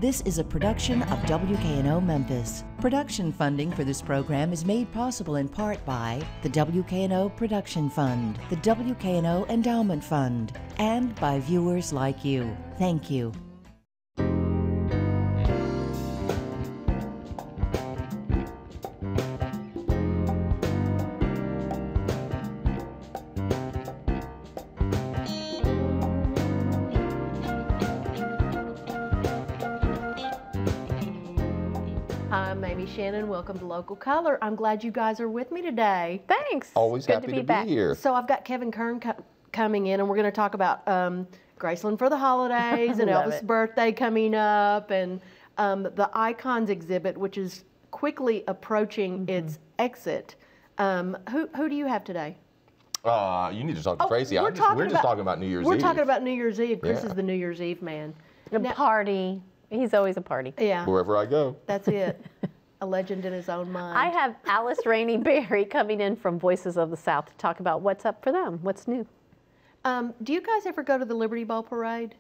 This is a production of WKNO Memphis. Production funding for this program is made possible in part by the WKNO Production Fund, the WKNO Endowment Fund, and by viewers like you. Thank you. I'm Amy Shannon. Welcome to Local Color. I'm glad you guys are with me today. Thanks. Always Good happy to be back here. So I've got Kevin Kern coming in, and we're going to talk about Graceland for the holidays and Love Elvis' it. birthday coming up, and the Icons exhibit, which is quickly approaching its exit. Who do you have today? You need to talk to Tracy. We're We're just talking about New Year's Eve. We're talking about New Year's Eve. Chris Yeah. is the New Year's Eve man. A Now- party. He's always a party. Yeah, Wherever I go. that's it. A legend in his own mind. I have Alice Rainey Berry coming in from Voices of the South to talk about what's up for them, what's new. Do you guys ever go to the Liberty Bowl parade?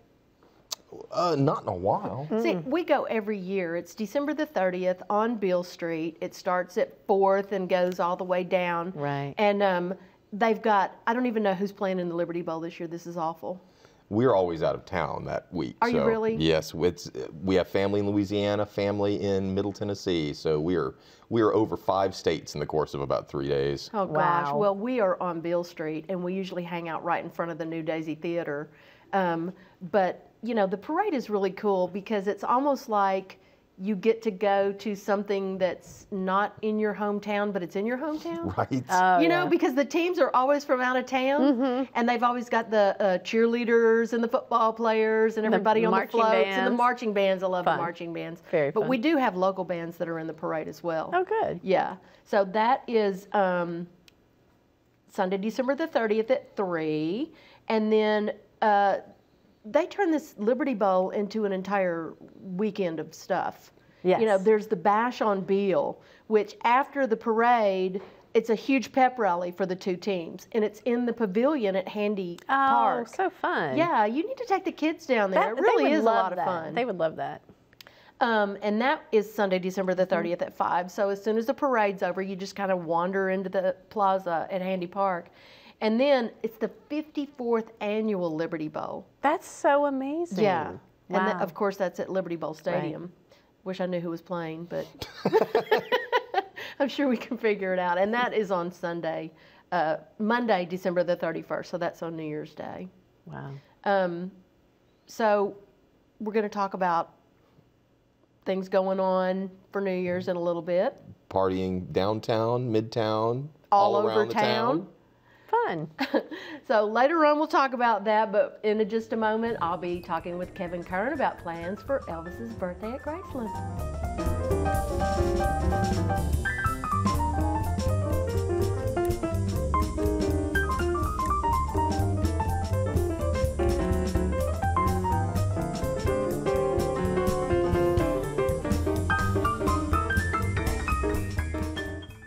Not in a while. See, we go every year. It's December the 30th on Beale Street. It starts at 4th and goes all the way down. Right. And they've got, I don't even know who's playing in the Liberty Bowl this year. This is awful. We're always out of town that week. Are you really? Yes. We have family in Louisiana, family in Middle Tennessee. So we are over 5 states in the course of about 3 days. Oh, gosh. Wow. Well, we are on Beale Street, and we usually hang out right in front of the New Daisy Theater. But, you know, the parade is really cool because it's almost like you get to go to something that's not in your hometown, but it's in your hometown. Right? Oh, You know, yeah. because the teams are always from out of town, and they've always got the cheerleaders and the football players and everybody on the marching floats and the bands. marching bands. I love Fun. the marching bands. Very But fun. we do have local bands that are in the parade as well. Oh, good. Yeah. So that is Sunday, December the 30th at 3. And then they turn this Liberty Bowl into an entire weekend of stuff. Yes. You know, there's the Bash on Beale, which after the parade, it's a huge pep rally for the two teams. And it's in the pavilion at Handy Park. Oh, so fun. Yeah, you need to take the kids down there. That, It they really would is a love lot of that. fun. They would love that. And that is Sunday, December the 30th at 5. So as soon as the parade's over, you just kind of wander into the plaza at Handy Park. And then it's the 54th annual Liberty Bowl. That's so amazing. Yeah. Wow. And of course, that's at Liberty Bowl Stadium. Wish I knew who was playing, but I'm sure we can figure it out. And that is on Sunday, Monday, December the 31st. So that's on New Year's Day. Wow. So we're going to talk about things going on for New Year's in a little bit. Partying downtown, midtown, All all over around the town. Fun. So later on we'll talk about that, but in just a moment I'll be talking with Kevin Kern about plans for Elvis's birthday at Graceland.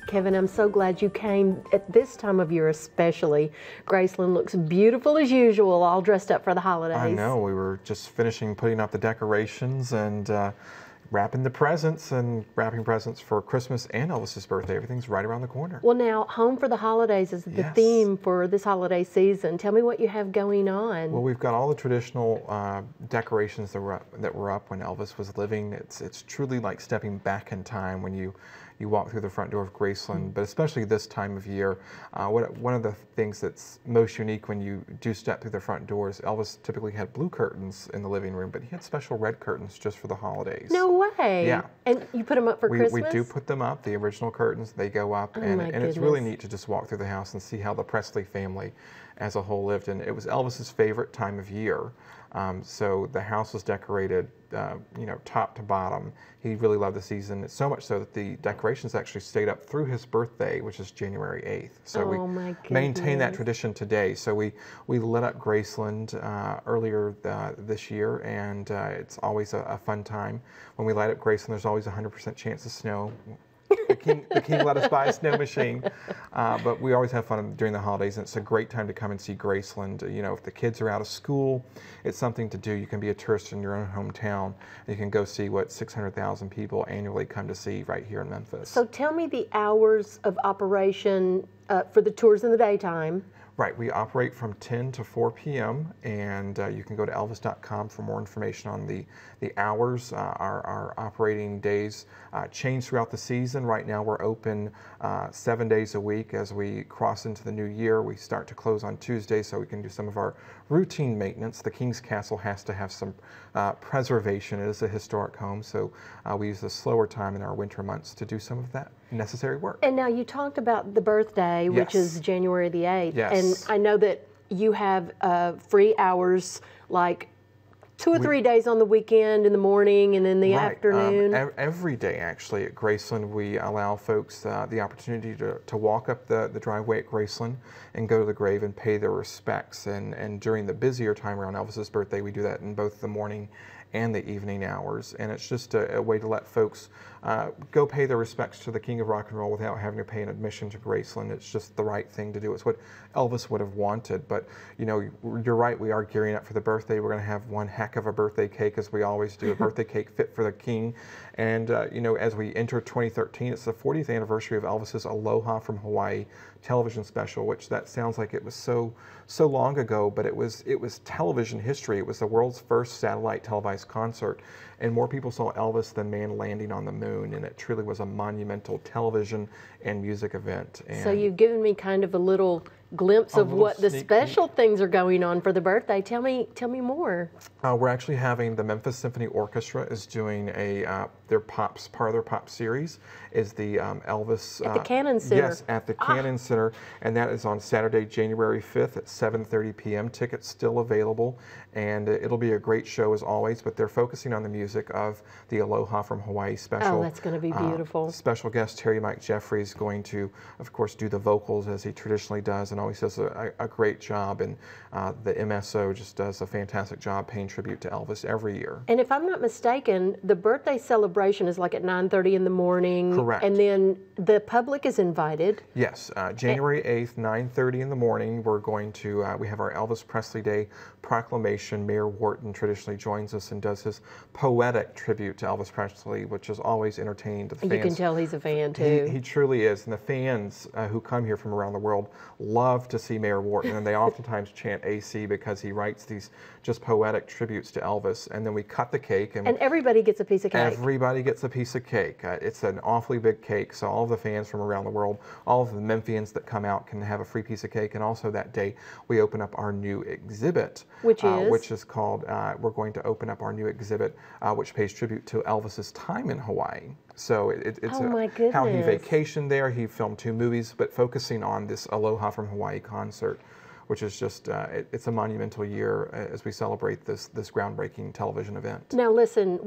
Kevin, I'm so glad you came at this time of year especially. Graceland looks beautiful as usual, all dressed up for the holidays. I know. We were just finishing putting up the decorations and wrapping presents for Christmas and Elvis's birthday. Everything's right around the corner. Well, now, Home for the Holidays is the Yes. theme for this holiday season. Tell me what you have going on. Well, we've got all the traditional decorations that were up when Elvis was living. It's truly like stepping back in time when you walk through the front door of Graceland, but especially this time of year. One of the things that's most unique when you do step through the front doors, Elvis typically had blue curtains in the living room, but he had special red curtains just for the holidays. No way. Yeah. And you put them up for We Christmas? do put them up, the original curtains, they go up, Oh and my it's really goodness. neat to just walk through the house and see how the Presley family as a whole lived. And it was Elvis's favorite time of year. So the house was decorated, top to bottom. He really loved the season, so much so that the decorations actually stayed up through his birthday, which is January 8th. So Oh, my we maintain that goodness. tradition today. So we lit up Graceland earlier this year, and it's always a fun time. When we light up Graceland, there's always a 100% chance of snow. the king let us buy a snow machine. But we always have fun during the holidays, and it's a great time to come and see Graceland. You know, if the kids are out of school, it's something to do. You can be a tourist in your own hometown, and you can go see what 600,000 people annually come to see right here in Memphis. So tell me the hours of operation for the tours in the daytime. Right, we operate from 10 to 4 p.m. and you can go to elvis.com for more information on the hours. Our operating days change throughout the season. Right now we're open 7 days a week. As we cross into the new year, we start to close on Tuesday so we can do some of our routine maintenance. The King's Castle has to have some preservation. It is a historic home, so we use the slower time in our winter months to do some of that necessary work. And now you talked about the birthday, which Yes. is January the 8th. Yes. And I know that you have free hours like 2 or 3 days on the weekend, in the morning and in the Right. afternoon. Every day, actually, at Graceland, we allow folks the opportunity to walk up the driveway at Graceland and go to the grave and pay their respects. And during the busier time around Elvis's birthday, we do that in both the morning and the evening hours. And it's just a way to let folks go pay their respects to the King of Rock and Roll without having to pay an admission to Graceland. It's just the right thing to do. It's what Elvis would have wanted. But, you know, you're right, we are gearing up for the birthday. We're going to have one heck of a birthday cake, as we always do, a birthday cake fit for the King. And, you know, as we enter 2013, it's the 40th anniversary of Elvis's Aloha from Hawaii television special, which that sounds like it was so long ago, but it was television history. It was the world's first satellite televised concert, and more people saw Elvis than man landing on the moon, and it truly was a monumental television and music event. And So you've given me kind of a little glimpse of little what the sneak special things are going on for the birthday. Tell me more. We're actually having the Memphis Symphony Orchestra is doing their part of their pop series is the Elvis At the Cannon Center. Yes, at the Cannon Center, and that is on Saturday, January 5th at 7:30 p.m. Tickets still available, and it'll be a great show as always. But they're focusing on the music of the Aloha from Hawaii special. Oh, that's going to be beautiful. Special guest Terry Mike Jeffries going to, of course, do the vocals as he traditionally does, and always does a great job. And the MSO just does a fantastic job paying tribute to Elvis every year. And if I'm not mistaken, the birthday celebration is like at 9:30 in the morning. Correct. And then the public is invited. Yes, January 8th, 9:30 in the morning, we're going to, we have our Elvis Presley Day proclamation. Mayor Wharton traditionally joins us and does his poetic tribute to Elvis Presley, which has always entertained the fans. You can tell he's a fan too. He truly is, and the fans who come here from around the world love to see Mayor Wharton, and they oftentimes chant AC because he writes these just poetic tributes to Elvis. And then we cut the cake, and everybody gets a piece of cake. everybody gets a piece of cake. It's an awfully big cake, so all of the fans from around the world, all of the Memphians that come out can have a free piece of cake. And also that day, we open up our new exhibit, Which is called, we're going to open up our new exhibit, which pays tribute to Elvis's time in Hawaii. So it's Oh, my how he goodness. vacationed there. He filmed 2 movies, but focusing on this Aloha from Hawaii concert, which is just, it's a monumental year as we celebrate this groundbreaking television event. Now listen,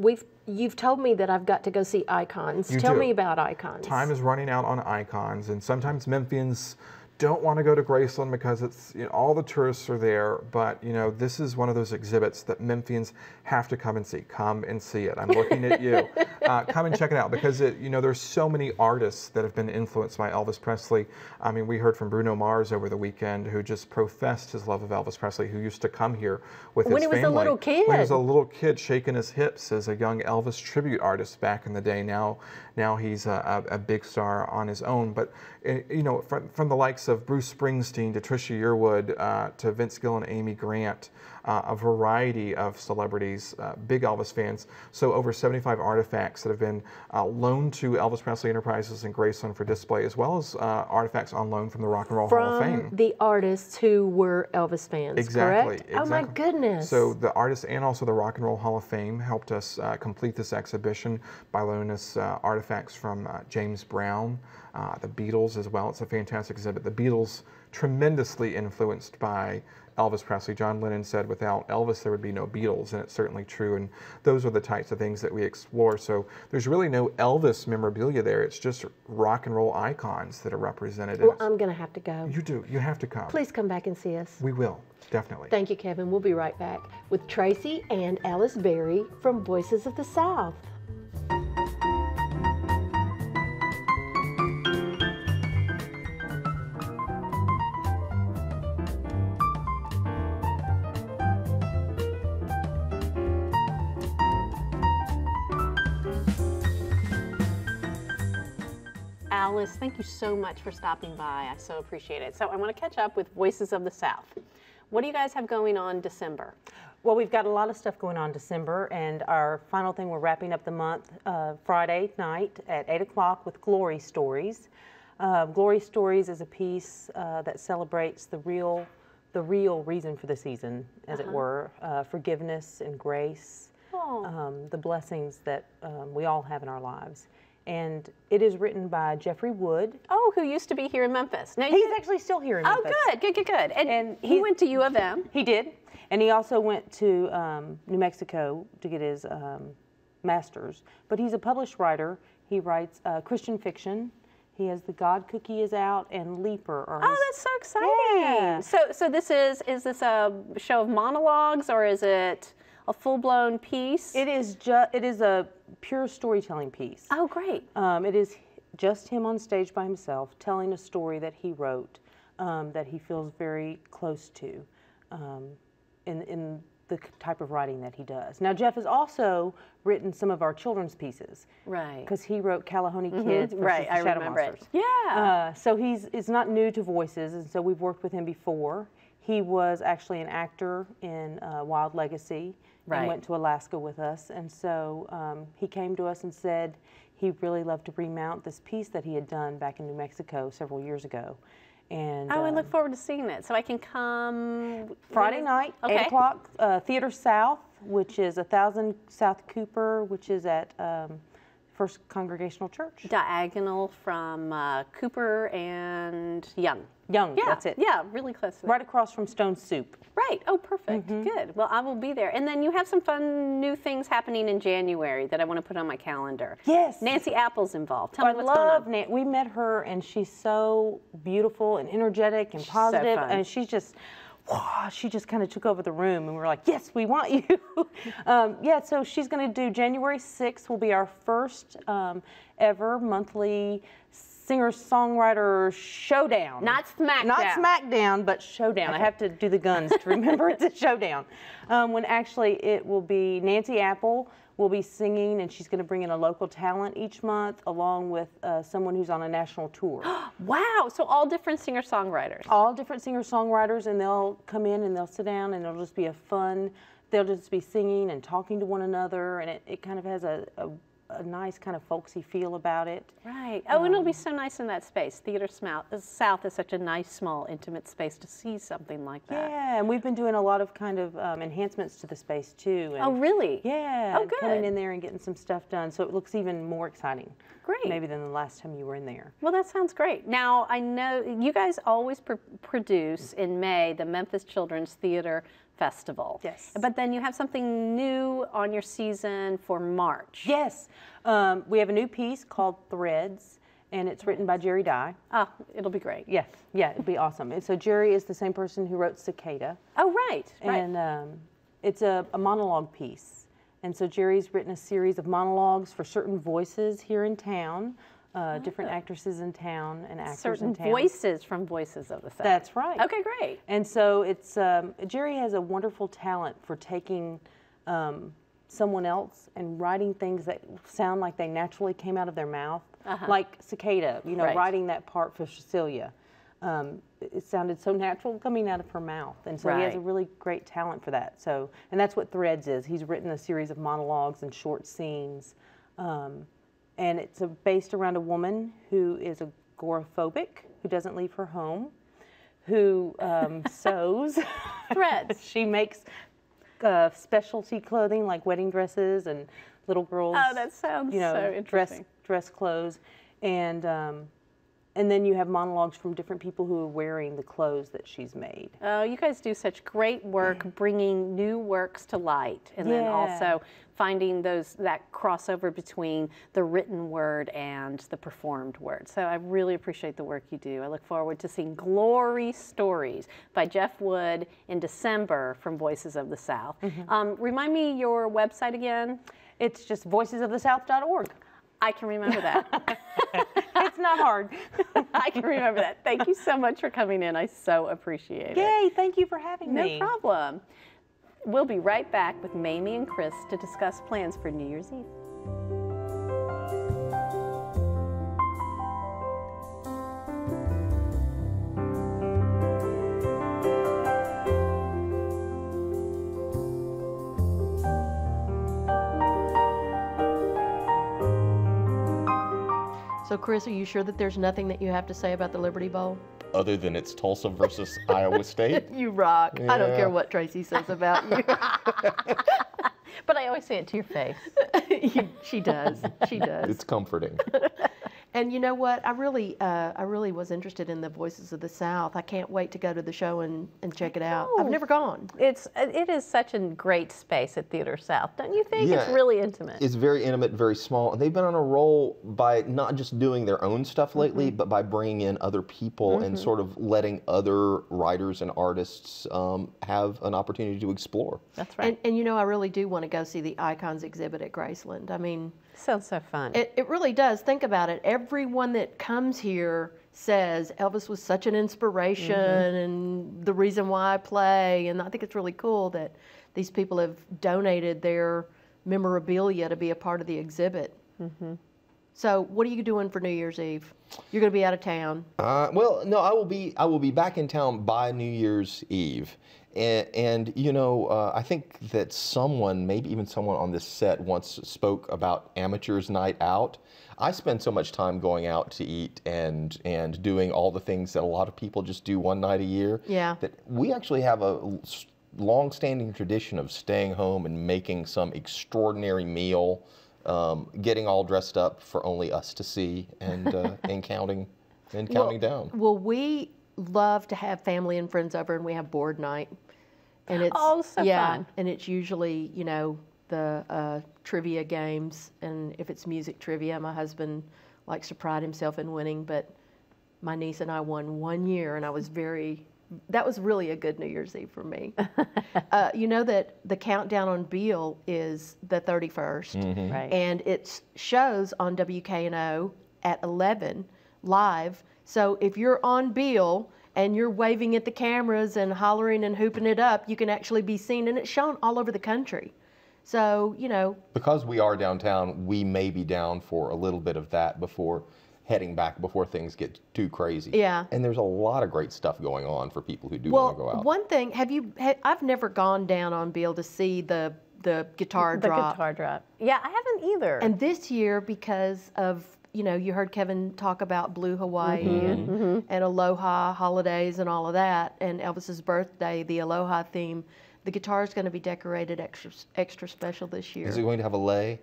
you've told me that I've got to go see Icons. You Tell do. me about Icons. Time is running out on Icons, and sometimes Memphians don't want to go to Graceland because it's, you know, all the tourists are there. But you know, this is one of those exhibits that Memphians have to come and see. Come and see it. I'm looking at you. Come and check it out, because you know, there's so many artists that have been influenced by Elvis Presley. I mean, we heard from Bruno Mars over the weekend, who just professed his love of Elvis Presley, who used to come here with When his he was a family. little kid. When he was a little kid, shaking his hips as a young Elvis tribute artist back in the day. Now he's a big star on his own. But you know, from the likes of Bruce Springsteen to Trisha Yearwood to Vince Gill and Amy Grant, a variety of celebrities, big Elvis fans. So over 75 artifacts that have been loaned to Elvis Presley Enterprises and Graceland for display, as well as artifacts on loan from the Rock and Roll Hall of Fame. From the artists who were Elvis fans, Exactly. correct? Oh my goodness. So the artists and also the Rock and Roll Hall of Fame helped us complete this exhibition by loaning us artifacts from James Brown, the Beatles as well. It's a fantastic exhibit. The Beatles tremendously influenced by Elvis Presley. John Lennon said, without Elvis, there would be no Beatles, and it's certainly true. And those are the types of things that we explore. So there's really no Elvis memorabilia there. It's just rock and roll icons that are represented. Well, I'm going to have to go. You do. You have to come. Please come back and see us. We will, definitely. Thank you, Kevin. We'll be right back with Tracy and Alice Berry from Voices of the South. Alice, thank you so much for stopping by. I so appreciate it. So I want to catch up with Voices of the South. What do you guys have going on December? Well, we've got a lot of stuff going on December, and our final thing, we're wrapping up the month Friday night at 8 o'clock with Glory Stories. Glory Stories is a piece that celebrates the real reason for the season, as it were, forgiveness and grace, the blessings that we all have in our lives. And it is written by Jeffrey Wood. Oh, who used to be here in Memphis. Now, He's actually still here in Memphis. Oh, good. And he went to U of M. He did. And he also went to New Mexico to get his master's. But he's a published writer. He writes Christian fiction. He has The God Cookie is out and Leaper. Oh, that's so exciting. Yeah. So this is this a show of monologues, or is it a full-blown piece? It is a pure storytelling piece. Oh, great. It is just him on stage by himself telling a story that he wrote that he feels very close to in the type of writing that he does. Now, Jeff has also written some of our children's pieces. Right. Because he wrote Callahoney Kids versus Right, the I Shadow remember Monsters. it. Yeah. So it's not new to voices, and so we've worked with him before. He was actually an actor in Wild Legacy and went to Alaska with us. And so he came to us and said he really loved to remount this piece that he had done back in New Mexico several years ago. And I look forward to seeing that. So I can come Friday night, 8 o'clock, Theater South, which is 1000 South Cooper, which is at First Congregational Church. Diagonal from Cooper and Young. Young, Yeah, that's it. Yeah, really close. Right across from Stone Soup. Right. Oh, perfect. Good. Well, I will be there. And then you have some fun new things happening in January that I want to put on my calendar. Yes. Nancy Apple's involved. Tell me what's I going love on. Nancy. We met her, and she's so beautiful and energetic and positive, fun. and she's just, she just kind of took over the room, and we were like, yes, we want you. Yeah, so she's going to do January 6th will be our first ever monthly singer-songwriter showdown. Not Smackdown. Not Smackdown, but showdown. I have to do the guns to remember it's a showdown. When actually it will be Nancy Apple will be singing, and she's going to bring in a local talent each month, along with someone who's on a national tour. Wow. So all different singer-songwriters. All different singer-songwriters, and they'll come in and they'll sit down, and it'll just be they'll just be singing and talking to one another, and it kind of has a nice kind of folksy feel about it. Right. Oh, and it'll be so nice in that space. Theater South is such a nice, small, intimate space to see something like that. Yeah, and we've been doing a lot of kind of enhancements to the space too. And Oh, really? yeah. Oh, good. Coming in there and getting some stuff done, so it looks even more exciting. Great. Maybe than the last time you were in there. Well, that sounds great. Now, I know you guys always produce in May the Memphis Children's Theater Festival. Yes. But then you have something new on your season for March. Yes. We have a new piece called Threads, and it's written by Jerry Dye. Oh, it'll be great. Yes. Yeah, it'll be awesome. And so Jerry is the same person who wrote Cicada. Oh, right. And it's a monologue piece. And so Jerry's written a series of monologues for certain voices here in town, different actresses in town and actors Certain in town. voices from Voices of the South. That's right. Okay, great. And so it's Jerry has a wonderful talent for taking someone else and writing things that sound like they naturally came out of their mouth, like Cicada. You know, Right. writing that part for Cecilia. It sounded so natural coming out of her mouth, and so he has a Right. really great talent for that. So, and that's what Threads is. He's written a series of monologues and short scenes, and it's based around a woman who is agoraphobic, who doesn't leave her home, who sews Threads. She makes specialty clothing like wedding dresses and little girls. Oh, that sounds so interesting. dress clothes, and then you have monologues from different people who are wearing the clothes that she's made. Oh, you guys do such great work bringing new works to light, and then also finding that crossover between the written word and the performed word. So I really appreciate the work you do. I look forward to seeing Glory Stories by Jeff Wood in December from Voices of the South. Remind me your website again. It's just voicesofthesouth.org. I can remember that. It's not hard. I can remember that. Thank you so much for coming in. I so appreciate it. Yay, thank you for having No me. problem. We'll be right back with Mamie and Chris to discuss plans for New Year's Eve. So, Chris, are you sure that there's nothing that you have to say about the Liberty Bowl? Other than it's Tulsa versus Iowa State. You rock. I don't Yeah. care what Tracy says about you. But I always say it to your face. She does. She does. It's comforting. And you know what? I really was interested in the Voices of the South. I can't wait to go to the show and check it out. I've never gone. It is such a great space at Theater South, don't you think? Yeah. It's really intimate. It's very intimate, very small. And they've been on a roll by not just doing their own stuff lately, but by bringing in other people and sort of letting other writers and artists have an opportunity to explore. That's right. And you know, I really do want to go see the Icons exhibit at Graceland. I mean, Sounds so fun. it really does. Think about it. Everyone that comes here says Elvis was such an inspiration and the reason why I play. And I think it's really cool that these people have donated their memorabilia to be a part of the exhibit. So what are you doing for New Year's Eve? You're going to be out of town. Well, no, I will be back in town by New Year's Eve. And you know, I think that someone, maybe even someone on this set once spoke about Amateurs Night Out. I spend so much time going out to eat and doing all the things that a lot of people just do one night a year. Yeah. That we actually have a long-standing tradition of staying home and making some extraordinary meal, getting all dressed up for only us to see, and counting down. Well, we love to have family and friends over, and we have board night. And it's so fun. And it's usually, you know, the trivia games, and if it's music trivia, my husband likes to pride himself in winning, but my niece and I won one year, and that was really a good New Year's Eve for me. You know that the countdown on Beale is the 31st, Right. and it shows on WKNO at 11 live. So if you're on Beale and you're waving at the cameras and hollering and hooping it up, you can actually be seen, and it's shown all over the country. So, you know. Because we are downtown, we may be down for a little bit of that before heading back, before things get too crazy. Yeah. And there's a lot of great stuff going on for people who do want to go out. One thing, I've never gone down on Beale to see the guitar drop. The guitar drop. Yeah, I haven't either. And this year, because of, you know, you heard Kevin talk about Blue Hawaii and Aloha holidays and all of that, and Elvis's birthday, the Aloha theme, the guitar is going to be decorated extra special this year. Is it going to have a lay?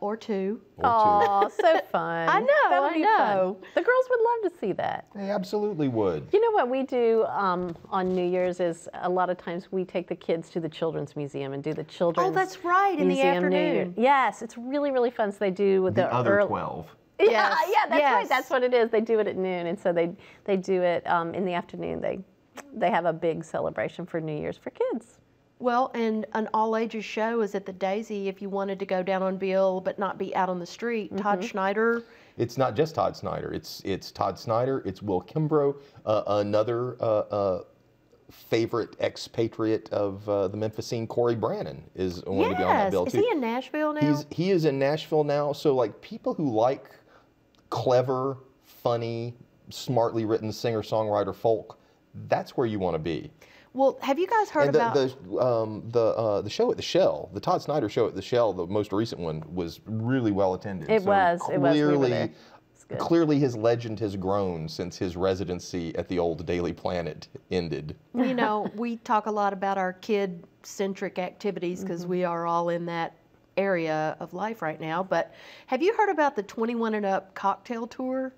Or two. Oh, so fun. I know, That'll I be know. fun. The girls would love to see that. They absolutely would. You know what we do on New Year's is a lot of times we take the kids to the Children's Museum and do the Children's Oh, that's right, in the Museum New Year. afternoon. Yes, it's really, really fun. So they do with the other early, 12. Yeah, Yes, yeah, that's yes. right. That's what it is. They do it at noon, and so they do it in the afternoon. They have a big celebration for New Year's for kids. Well, and an all-ages show is at the Daisy if you wanted to go down on Beale but not be out on the street. Todd Schneider. It's not just Todd Snyder. It's Todd Snyder. It's Will Kimbrough, another favorite expatriate of the Memphis scene. Corey Brannon is going to be on that bill Is too. he in Nashville now? He is in Nashville now. So like people who like clever, funny, smartly written singer-songwriter folk, that's where you want to be. Well, have you guys heard And about... the show at the Shell, the Todd Snyder show at the Shell, the most recent one, was really well attended. It was. We were Clearly, there. It's good. clearly his legend has grown since his residency at the old Daily Planet ended. You know, we talk a lot about our kid-centric activities because we are all in that area of life right now. But have you heard about the 21 and Up cocktail tour?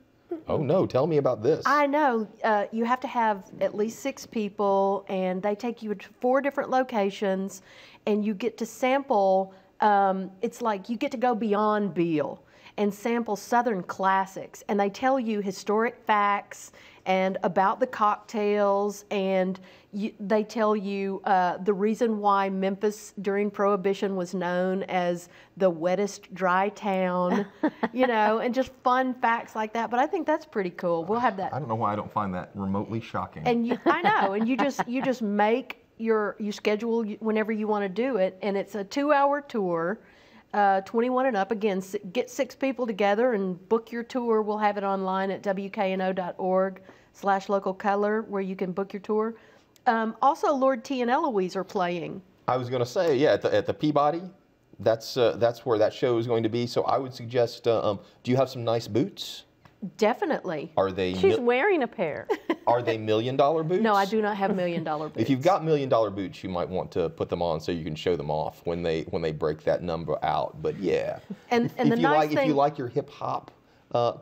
Oh no, tell me about this. I know. You have to have at least 6 people, and they take you to 4 different locations, and you get to sample. It's like you get to go beyond Beale and sample Southern classics, and they tell you historic facts and about the cocktails, and they tell you the reason why Memphis during Prohibition was known as the wettest dry town, you know, and just fun facts like that. But I think that's pretty cool. We'll have that. I don't know why I don't find that remotely shocking. And I know, and you just make you schedule whenever you want to do it, and it's a 2-hour tour. 21 and up. Again, get 6 people together and book your tour. We'll have it online at wkno.org/localcolor where you can book your tour. Also, Lord T and Eloise are playing. I was going to say, yeah, at the Peabody. That's where that show is going to be. So I would suggest, do you have some nice boots? Definitely. Are they She's wearing a pair. are they $1 million boots? No, I do not have $1 million boots. If you've got $1 million boots, you might want to put them on so you can show them off when they break that number out. But yeah, And if the you nice like thing, if you like your hip hop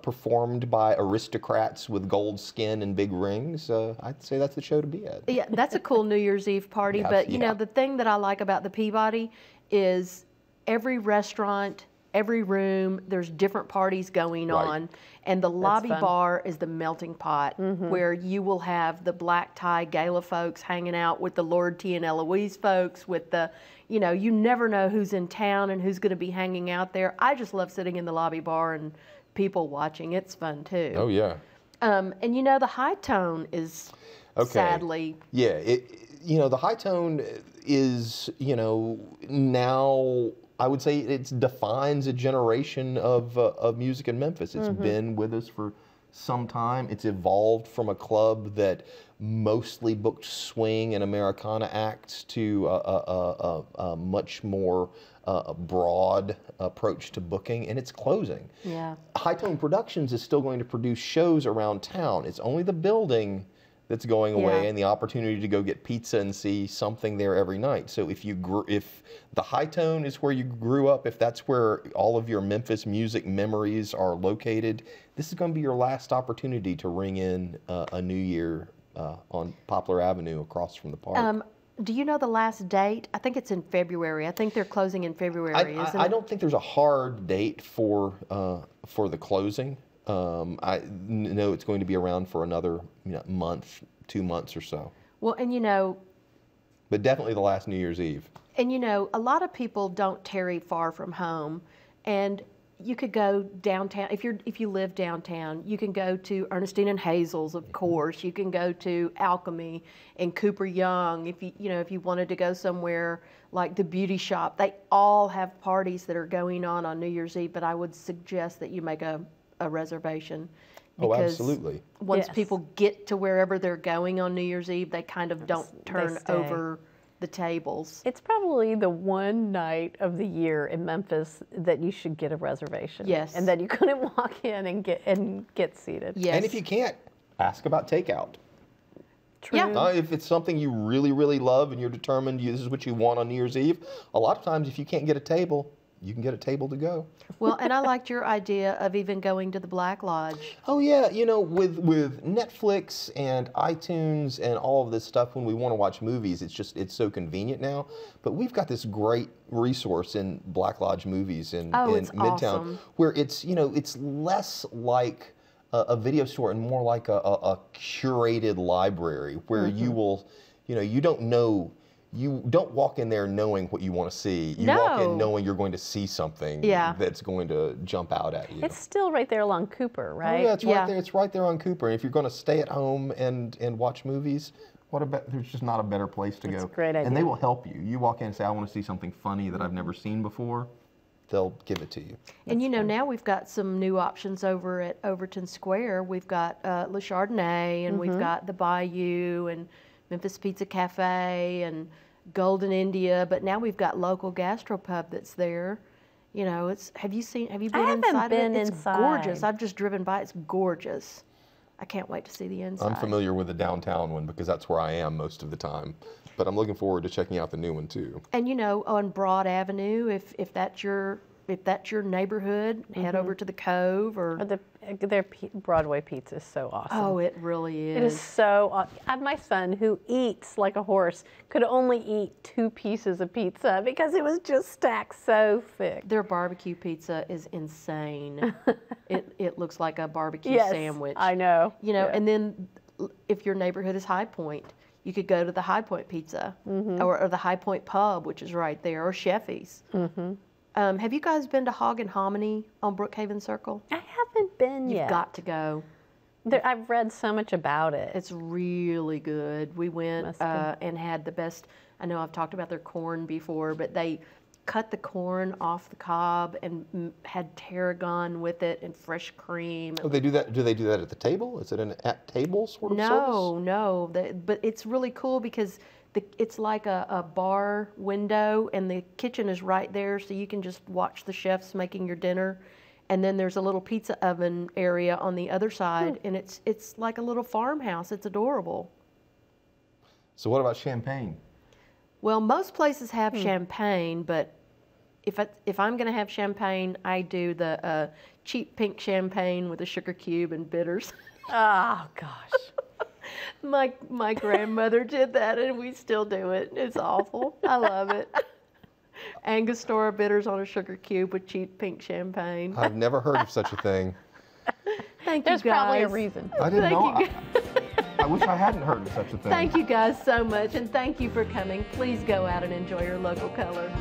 performed by aristocrats with gold skin and big rings, I'd say that's the show to be at. yeah, that's a cool New Year's Eve party. Yeah, But you yeah. know, the thing that I like about the Peabody is every restaurant, every room, there's different parties going Right. on. And the lobby fun. bar is the melting pot where you will have the black tie gala folks hanging out with the Lord T and Eloise folks, with the, you know, you never know who's in town and who's going to be hanging out there. I just love sitting in the lobby bar and people watching. It's fun too. Oh yeah. And you know, the High Tone is sadly, Yeah, you know, the High Tone is, you know, now I would say it defines a generation of music in Memphis. It's been with us for some time. It's evolved from a club that mostly booked swing and Americana acts to a much more broad approach to booking, and it's closing. yeah. High Tone Productions is still going to produce shows around town. It's only the building that's going away Yeah. and the opportunity to go get pizza and see something there every night. So if the High Tone is where you grew up, if that's where all of your Memphis music memories are located, this is going to be your last opportunity to ring in a New Year on Poplar Avenue across from the park. Do you know the last date? I think it's in February. I think they're closing in February, isn't I it? don't think there's a hard date for the closing. I know it's going to be around for another month, 2 months or so, Well, and you know, but definitely the last New Year's Eve. a lot of people don't tarry far from home, and you could go downtown. If you live downtown, you can go to Ernestine and Hazel's, of course. You can go to Alchemy and Cooper Young. If you wanted to go somewhere like the Beauty Shop, they all have parties that are going on New Year's Eve. But I would suggest that you make a reservation. Oh, Because absolutely. Once Yes. people get to wherever they're going on New Year's Eve, they kind of don't turn stay. over the tables. It's probably the one night of the year in Memphis that you should get a reservation. Yes. And then you couldn't walk in and get seated. Yes. And if you can't, ask about takeout. True. Yeah. If it's something you really, really love and you're determined this is what you want on New Year's Eve, a lot of times if you can't get a table, you can get a table to go. Well, and I liked your idea of even going to the Black Lodge. Oh yeah, with Netflix and iTunes and all of this stuff, when we want to watch movies, it's so convenient now. But we've got this great resource in Black Lodge Movies in it's Midtown, awesome. where it's less like a video store and more like a curated library where you will, you don't walk in there knowing what you want to see. You walk No. in knowing you're going to see something Yeah. that's going to jump out at you. It's still right there along Cooper, Oh, right? yeah, it's Yeah. right there. It's right there on Cooper. And if you're going to stay at home and watch movies, there's just not a better place to That's go. a great And they idea. will help you. You walk in and say, I want to see something funny that I've never seen before. They'll give it to you. And now we've got some new options over at Overton Square. We've got Le Chardonnay, and we've got the Bayou, and Memphis Pizza Cafe, and Golden India. But now we've got local gastropub that's there. Have you been haven't inside been of it? It's inside. gorgeous. I've just driven by. It's gorgeous. I can't wait to see the inside. I'm familiar with the downtown one because that's where I am most of the time. But I'm looking forward to checking out the new one too. And on Broad Avenue, if that's your neighborhood, head over to the Cove or Their Broadway pizza is so awesome. oh, it really is. It is so. My son, who eats like a horse, could only eat 2 pieces of pizza because it was just stacked so thick. Their barbecue pizza is insane. it looks like a barbecue Yes, sandwich. I know. Yeah. And then if your neighborhood is High Point, you could go to the High Point Pizza or the High Point Pub, which is right there, or Sheffy's. Have you guys been to Hog and Hominy on Brookhaven Circle? I haven't been You've yet. got to go. I've read so much about it. It's really good. We went Must be. and had the best. I know I've talked about their corn before, but they cut the corn off the cob and had tarragon with it and fresh cream. Oh, they do that. Do they do that at the table? Is it an at table sort of service? No. But it's really cool because it's like a bar window, and the kitchen is right there, so you can just watch the chefs making your dinner. And then there's a little pizza oven area on the other side, and it's like a little farmhouse. It's adorable. So what about champagne? Well, most places have champagne, but if I'm going to have champagne, I do the cheap pink champagne with a sugar cube and bitters. Oh, gosh. My grandmother did that, and we still do it. It's awful. I love it. Angostura bitters on a sugar cube with cheap pink champagne. I've never heard of such a thing. Thank There's you guys. probably a reason. I didn't know. Thank you. I wish I hadn't heard of such a thing. Thank you guys so much, and thank you for coming. Please go out and enjoy your local color.